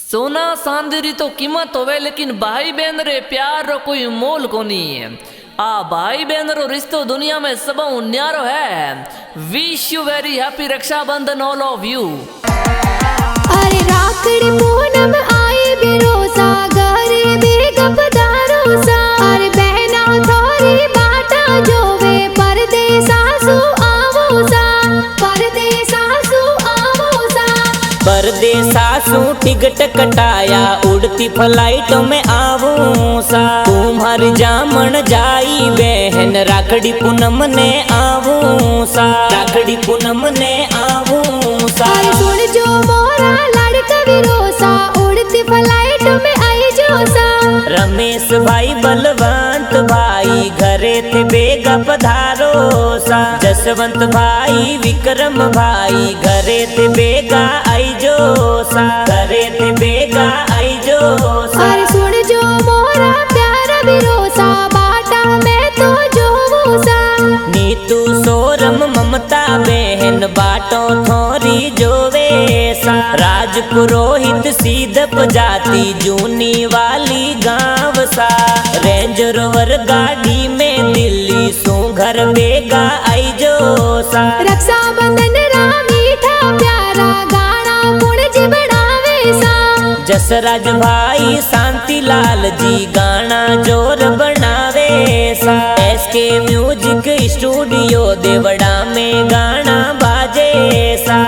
सोना चांदी री तो कीमत होवे लेकिन भाई बहन रे प्यार रो कोई मोल कोनी है। आ भाई बहन रो रिश्तो दुनिया में सब न्यारो है। Wish you very happy Rakshabandhan all of you. अरे राखड़ी पूनम आई बिरोसा घरे बेगम दारोसा। अरे बहना थोरी बाटा जोवे परदेसा सु आवोसा परदेसा सु आवोसा। परदेसा सु टिकट कटाया उड़ती फ्लाइटों में आवूं सा। तुम्हारी जामन जाई बहन राखड़ी पूनम ने आवूं सा राखड़ी पूनम ने आवूं सा। अरे सुन जो मोरा लड़का विरोसा उड़ती फ्लाइट में आई जोसा। रमेश भाई बलवंत भाई घरे थे बेगा पधारो सा। जसवंत भाई विक्रम भाई घरे थे बेगा आई जो सा घरे थे बेगा आई जो सा। अरे सुन जो मोरा प्यारा विरोसा बाटा मैं तो जोवोसा। नीतू सोरम ममता बहन बाटो थोरी जोवे सा। राज पुरोहित सीधप जाति जूनी वाली गांव सा। रेंज रोवर गाड़ी में दिल्ली सो घर बेगा आई जो सा। रक्षाबंधन रा मीठा प्यारा गाना पुण जी बनावे सा। जसराज भाई शांतिलाल जी गाना जोर बनावे सा। एसके म्यूजिक स्टूडियो देवड़ा में गाना बाजे सा।